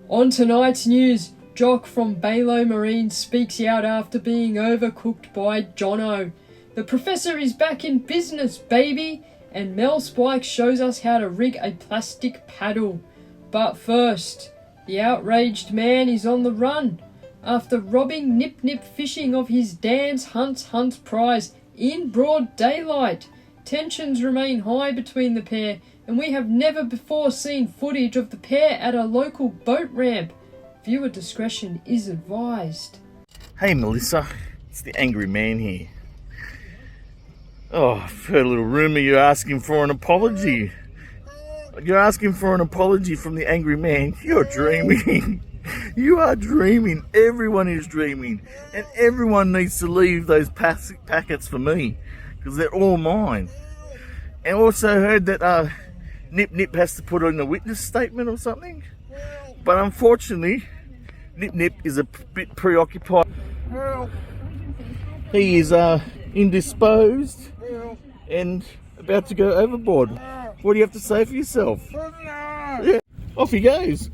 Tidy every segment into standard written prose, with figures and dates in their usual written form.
On tonight's news, Jock from Balo Marine speaks out after being overcooked by Jono. The professor is back in business, baby, and melspikes shows us how to rig a plastic paddle. But first, the outraged man is on the run after robbing Nip Nip Fishing of his Dance Hunt prize in broad daylight. Tensions remain high between the pair, and we have never before seen footage of the pair at a local boat ramp. Viewer discretion is advised. Hey Melissa, it's the angry man here. Oh, I've heard a little rumour you're asking for an apology. You're asking for an apology from the angry man. You're dreaming. You are dreaming. Everyone is dreaming. And everyone needs to leave those packets for me, because they're all mine. And also heard that Nip Nip has to put in a witness statement or something. But unfortunately, Nip Nip is a bit preoccupied. He is indisposed and about to go overboard. What do you have to say for yourself? Yeah, off he goes.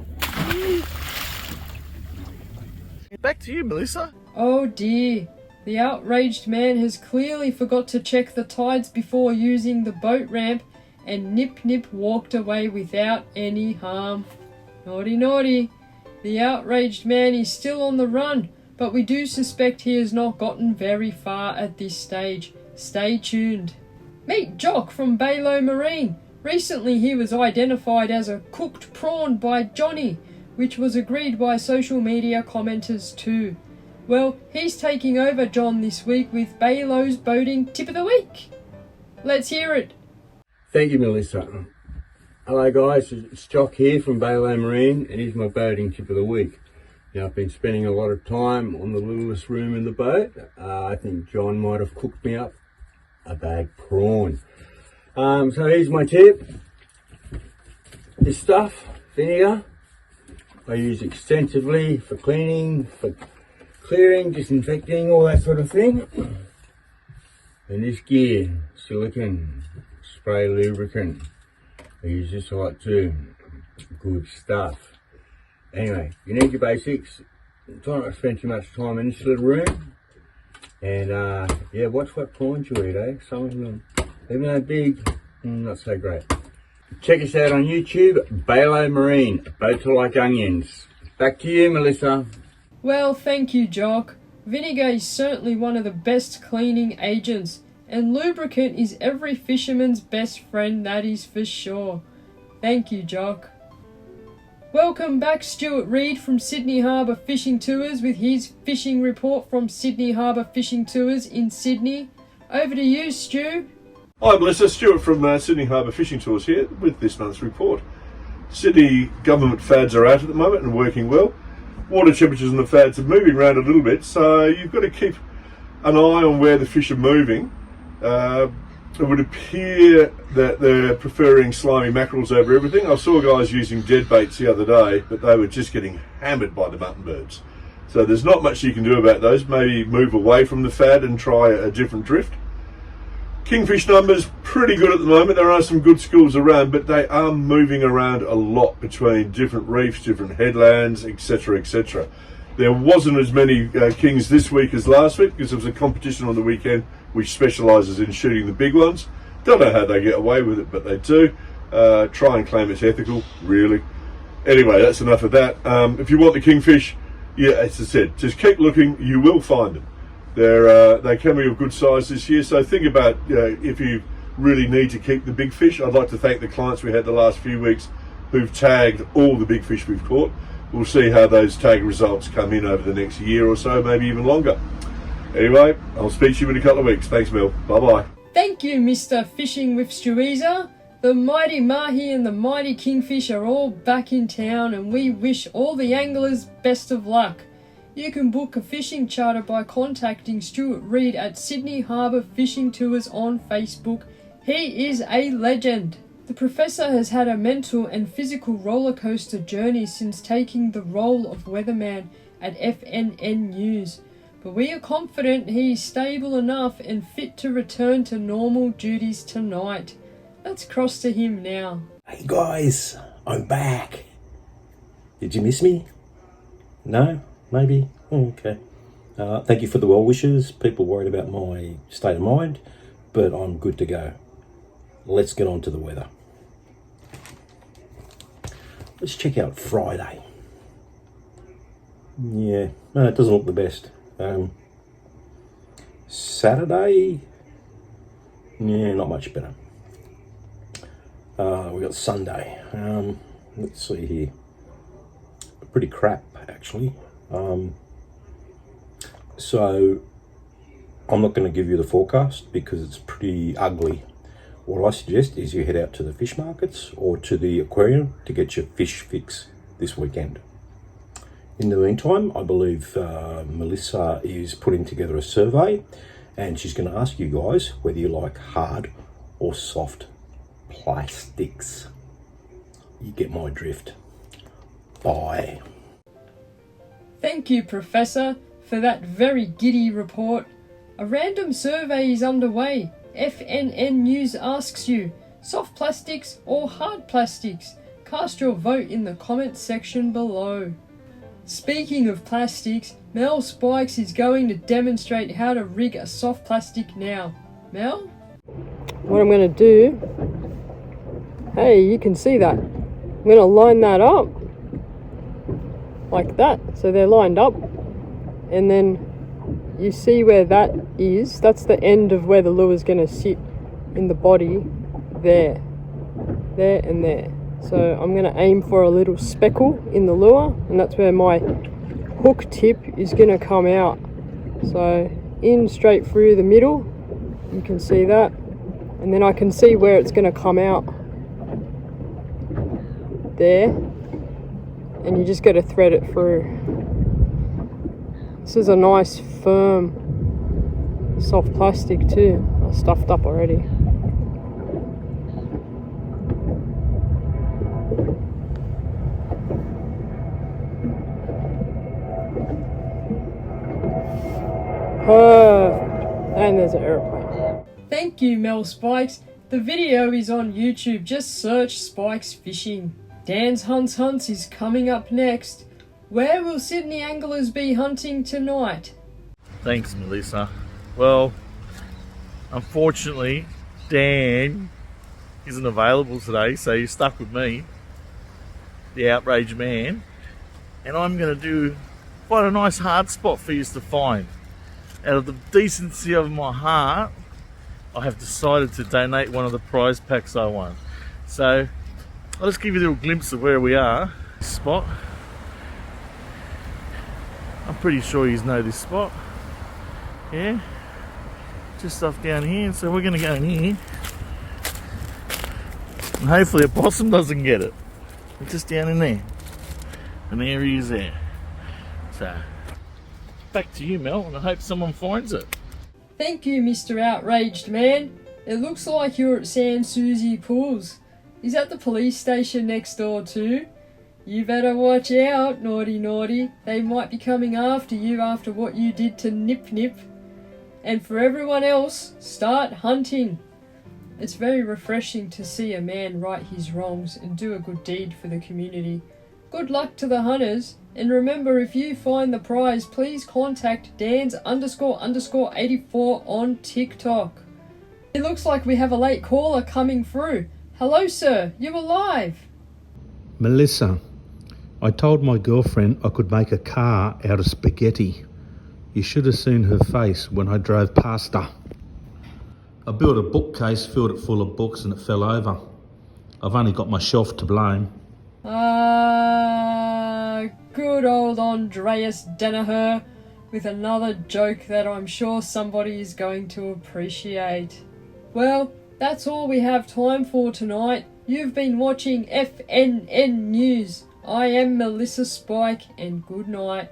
Back to you, Melissa. Oh dear. The outraged man has clearly forgot to check the tides before using the boat ramp, and Nip Nip walked away without any harm. Naughty naughty. The outraged man is still on the run, but we do suspect he has not gotten very far at this stage. Stay tuned. Meet Jock from Balo Marine. Recently he was identified as a cooked prawn by Johnny, which was agreed by social media commenters too. Well, he's taking over John this week with Balo's boating tip of the week. Let's hear it. Thank you, Melissa. Hello guys, it's Jock here from Balo Marine, and here's my boating tip of the week. Now, I've been spending a lot of time on the littlest room in the boat. I think John might have cooked me up a bag prawn. So here's my tip. This stuff, vinegar, I use extensively for cleaning, for clearing, disinfecting, all that sort of thing. And this gear, silicone, spray lubricant. I use this a lot too. Good stuff. Anyway, you need your basics. Try not to spend too much time in this little room. And yeah, watch what prawns you eat, eh? Some of them, even though big, not so great. Check us out on YouTube, Balo Marine, boats are like onions. Back to you, Melissa. Well, thank you, Jock. Vinegar is certainly one of the best cleaning agents, and lubricant is every fisherman's best friend, that is for sure. Thank you, Jock. Welcome back, Stuart Reid from Sydney Harbour Fishing Tours with his fishing report from Sydney Harbour Fishing Tours in Sydney. Over to you, Stu. Hi Melissa, Stuart from Sydney Harbour Fishing Tours here with this month's report. Sydney government fads are out at the moment and working well. Water temperatures on the fads are moving around a little bit, so you've got to keep an eye on where the fish are moving. It would appear that they're preferring slimy mackerels over everything. I saw guys using dead baits the other day, but they were just getting hammered by the mutton birds. So there's not much you can do about those. Maybe move away from the fad and try a different drift. Kingfish numbers pretty good at the moment. There are some good schools around, but they are moving around a lot between different reefs, different headlands, etc, etc. There wasn't as many kings this week as last week because there was a competition on the weekend which specialises in shooting the big ones. Don't know how they get away with it, but they do. Try and claim it's ethical, really. Anyway, that's enough of that. If you want the kingfish, yeah, as I said, just keep looking, you will find them. They can be of good size this year, so think about if you really need to keep the big fish. I'd like to thank the clients we had the last few weeks who've tagged all the big fish we've caught. We'll see how those tag results come in over the next year or so, maybe even longer. Anyway, I'll speak to you in a couple of weeks. Thanks, Mel. Bye-bye. Thank you, Mr. Fishing with Stuiza. The mighty mahi and the mighty kingfish are all back in town, and we wish all the anglers best of luck. You can book a fishing charter by contacting Stuart Reid at Sydney Harbour Fishing Tours on Facebook. He is a legend. The professor has had a mental and physical rollercoaster journey since taking the role of weatherman at FNN News, but we are confident he is stable enough and fit to return to normal duties tonight. Let's cross to him now. Hey guys, I'm back. Did you miss me? No? Maybe? Okay. Thank you for the well wishes. People worried about my state of mind, but I'm good to go. Let's get on to the weather. Let's check out Friday. Yeah, no, it doesn't look the best. Saturday, yeah, not much better. We got Sunday. Let's see here. Pretty crap, actually. So I'm not going to give you the forecast because it's pretty ugly. What I suggest is you head out to the fish markets or to the aquarium to get your fish fix this weekend. In the meantime, I believe Melissa is putting together a survey and she's going to ask you guys whether you like hard or soft plastics. You get my drift. Bye. Thank you, Professor, for that very giddy report. A random survey is underway. FNN News asks you, soft plastics or hard plastics? Cast your vote in the comments section below. Speaking of plastics, melspikes is going to demonstrate how to rig a soft plastic now. Mel? What I'm going to do, hey, you can see that. I'm going to line that up like that, so they're lined up, and then you see where that is. That's the end of where the lure is going to sit in the body. There and there. So I'm going to aim for a little speckle in the lure, and that's where my hook tip is going to come out. So in straight through the middle, you can see that, and then I can see where it's going to come out there, and you just got to thread it through. This is a nice firm soft plastic too. I stuffed up already. Perfect. And there's an airplane. Thank you, melspikes. The video is on YouTube. Just search spikesfishing. Dan's Hunts is coming up next. Where will Sydney anglers be hunting tonight? Thanks, Melissa. Well, unfortunately, Dan isn't available today, so you're stuck with me, the outraged man, and I'm going to do quite a nice hard spot for you to find. Out of the decency of my heart, I have decided to donate one of the prize packs I won. So I'll just give you a little glimpse of where we are. This spot. I'm pretty sure you know this spot. Yeah, just off down here. So we're going to go in here, and hopefully a possum doesn't get it. It's just down in there, and there he is there. So back to you, Mel, and I hope someone finds it. Thank you, Mr. Outraged Man. It looks like you're at San Susie Pools. Is that the police station next door too? You better watch out, naughty naughty. They might be coming after you after what you did to Nip Nip. And for everyone else, start hunting. It's very refreshing to see a man right his wrongs and do a good deed for the community. Good luck to the hunters, and remember, if you find the prize, please contact Dans__84 on TikTok. It looks like we have a late caller coming through. Hello sir, you're live. Melissa, I told my girlfriend I could make a car out of spaghetti. You should have seen her face when I drove past her. I built a bookcase, filled it full of books, and it fell over. I've only got myself to blame. Good old Andreas Dener with another joke that I'm sure somebody is going to appreciate. Well, that's all we have time for tonight. You've been watching FNN News. I am Melissa Spike, and good night.